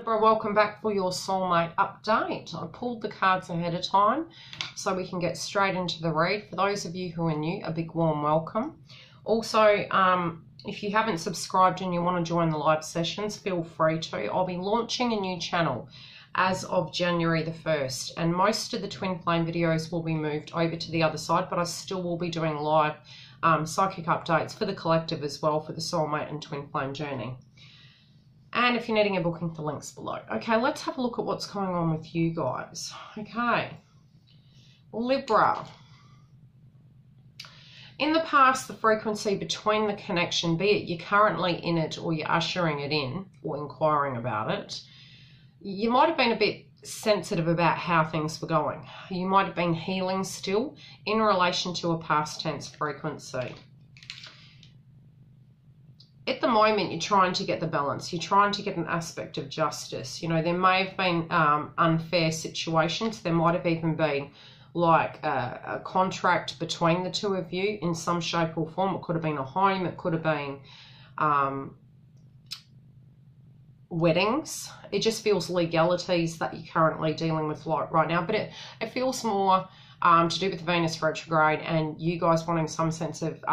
Libra, welcome back for your soulmate update. I pulled the cards ahead of time so we can get straight into the read. For those of you who are new, a big warm welcome. Also, if you haven't subscribed and you want to join the live sessions, feel free to. I'll be launching a new channel as of January the 1st, and most of the twin flame videos will be moved over to the other side, but I still will be doing live psychic updates for the collective as well, for the soulmate and twin flame journey. And if you're needing a booking, the link's below. Okay, let's have a look at what's going on with you guys. Okay, Libra. In the past, the frequency between the connection, be it you're currently in it or you're ushering it in or inquiring about it, you might have been a bit sensitive about how things were going. You might have been healing still in relation to a past tense frequency. At the moment, you're trying to get the balance. You're trying to get an aspect of justice. You know, there may have been unfair situations. There might have even been like a contract between the two of you in some shape or form. It could have been a home. It could have been weddings. It just feels legalities that you're currently dealing with right now. But it feels more to do with Venus retrograde and you guys wanting some sense of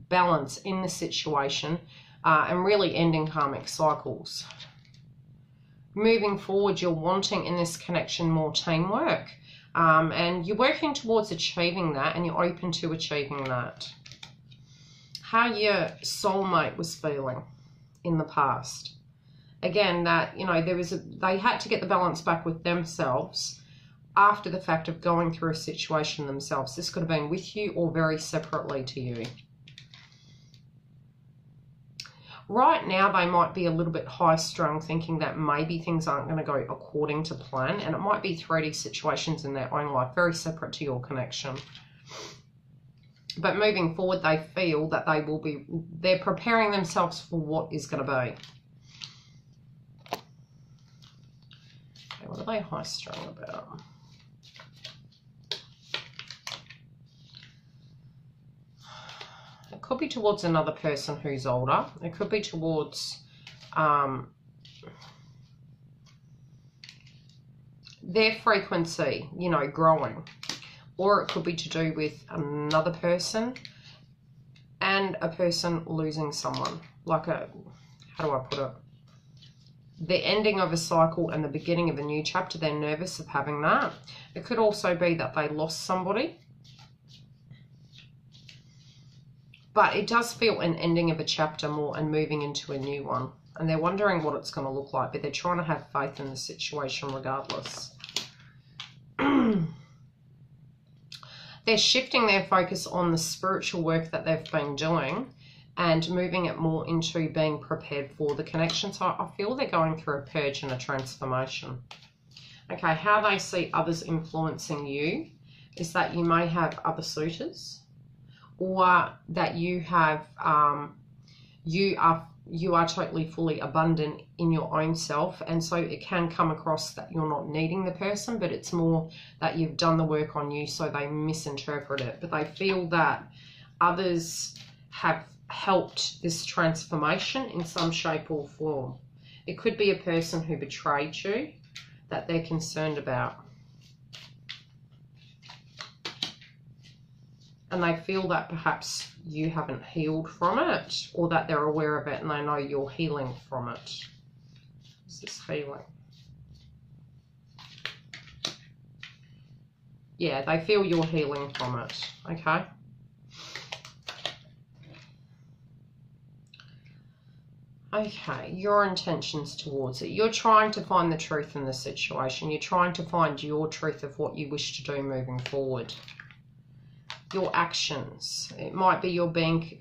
balance in the situation. And really ending karmic cycles. Moving forward, you're wanting in this connection more teamwork. And you're working towards achieving that, and you're open to achieving that. How your soulmate was feeling in the past. Again, that, you know, they had to get the balance back with themselves after the fact of going through a situation themselves. This could have been with you or very separately to you. Right now, they might be a little bit high-strung, thinking that maybe things aren't going to go according to plan, and it might be 3D situations in their own life, very separate to your connection. But moving forward, they feel that they're preparing themselves for what is going to be. Okay, what are they high-strung about? It could be towards another person who's older. It could be towards their frequency, you know, growing. Or it could be to do with another person and a person losing someone. Like how do I put it? The ending of a cycle and the beginning of a new chapter. They're nervous of having that. It could also be that they lost somebody. But it does feel an ending of a chapter more and moving into a new one. And they're wondering what it's going to look like, but they're trying to have faith in the situation regardless. They're shifting their focus on the spiritual work that they've been doing and moving it more into being prepared for the connection. So I feel they're going through a purge and a transformation. Okay, how they see others influencing you is that you may have other suitors, or that you have you are totally fully abundant in your own self, and so it can come across that you're not needing the person, but it's more that you've done the work on you, so they misinterpret it. But they feel that others have helped this transformation in some shape or form. It could be a person who betrayed you that they're concerned about. And they feel that perhaps you haven't healed from it, or that they're aware of it and they know you're healing from it. What's this healing? Yeah, they feel you're healing from it, okay? Okay, your intentions towards it. You're trying to find the truth in the situation. You're trying to find your truth of what you wish to do moving forward. Your actions. It might be you're being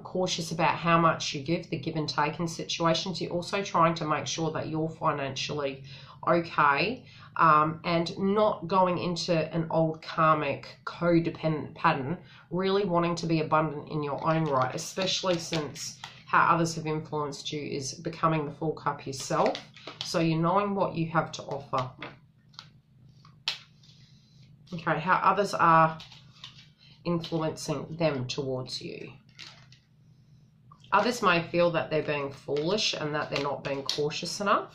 cautious about how much you give, the give and take in situations. You're also trying to make sure that you're financially okay and not going into an old karmic codependent pattern, really wanting to be abundant in your own right, especially since how others have influenced you is becoming the full cup yourself. So you're knowing what you have to offer. Okay, how others are influencing them towards you. Others may feel that they're being foolish and that they're not being cautious enough.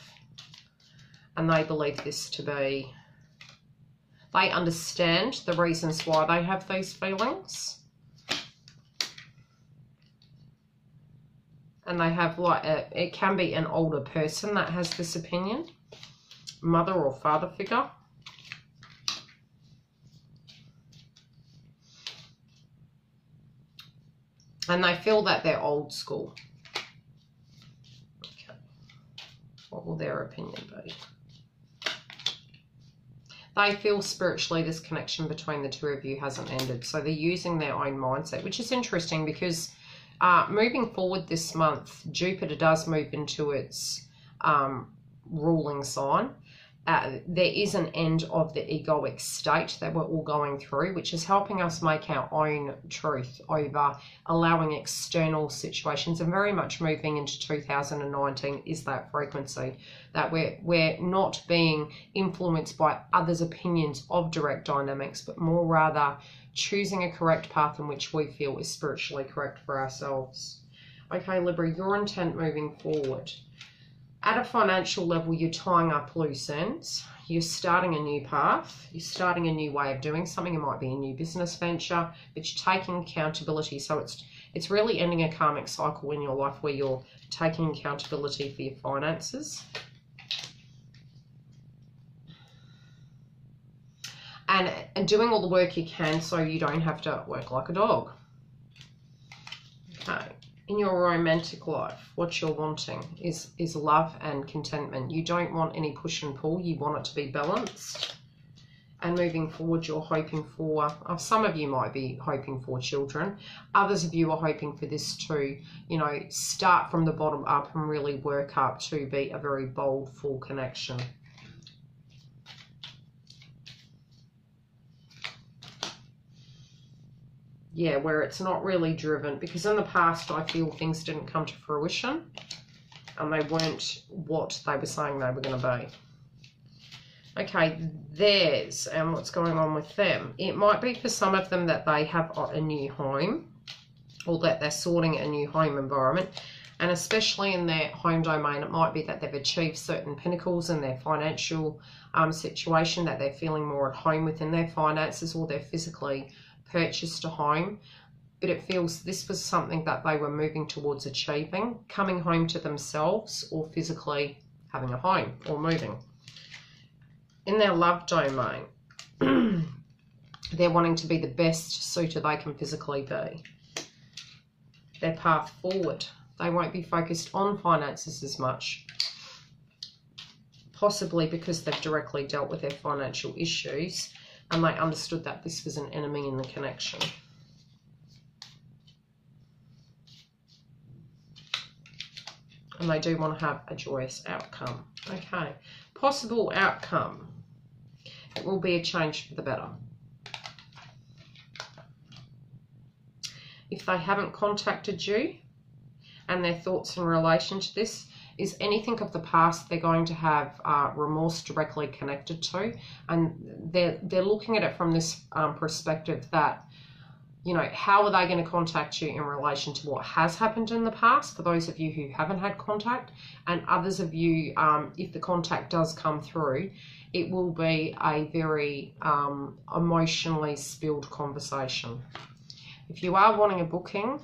and they believe this to be, they understand the reasons why they have these feelings. And they have like, it can be an older person that has this opinion, mother or father figure. And they feel that they're old school. Okay. What will their opinion be? They feel spiritually this connection between the two of you hasn't ended. So they're using their own mindset, which is interesting because moving forward this month, Jupiter does move into its ruling sign. There is an end of the egoic state that we're all going through, which is helping us make our own truth over allowing external situations, and very much moving into 2019 is that frequency that we're not being influenced by others' opinions of direct dynamics, but more rather choosing a correct path in which we feel is spiritually correct for ourselves. Okay, Libra, your intent moving forward. At a financial level, you're tying up loose ends. You're starting a new path. You're starting a new way of doing something. It might be a new business venture, but you're taking accountability. So it's really ending a karmic cycle in your life where you're taking accountability for your finances. And doing all the work you can so you don't have to work like a dog. Okay. In your romantic life, what you're wanting is love and contentment. You don't want any push and pull. You want it to be balanced. And moving forward, you're hoping for, some of you might be hoping for children. Others of you are hoping for this to, you know, start from the bottom up and really work up to be a very bold, full connection. Yeah, where it's not really driven, because in the past I feel things didn't come to fruition and they weren't what they were saying they were going to be. Okay, theirs and what's going on with them. It might be for some of them that they have a new home, or that they're sorting a new home environment, and especially in their home domain, it might be that they've achieved certain pinnacles in their financial situation, that they're feeling more at home within their finances, or they're physically purchased a home, but it feels this was something that they were moving towards achieving, coming home to themselves, or physically having a home or moving. In their love domain, they're wanting to be the best suitor they can physically be. Their path forward, they won't be focused on finances as much, possibly because they've directly dealt with their financial issues and they understood that this was an enemy in the connection. And they do want to have a joyous outcome. Okay, possible outcome. It will be a change for the better. If they haven't contacted you and their thoughts in relation to this is anything of the past, they're going to have remorse directly connected to, and they're looking at it from this perspective that, you know, how are they going to contact you in relation to what has happened in the past, for those of you who haven't had contact, and others of you, if the contact does come through, it will be a very emotionally spilled conversation. If you are wanting a booking,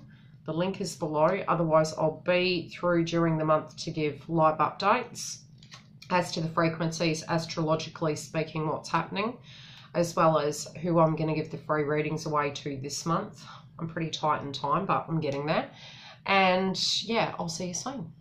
the link is below. Otherwise, I'll be through during the month to give live updates as to the frequencies, astrologically speaking, what's happening, as well as who I'm going to give the free readings away to this month. I'm pretty tight in time, but I'm getting there. And yeah, I'll see you soon.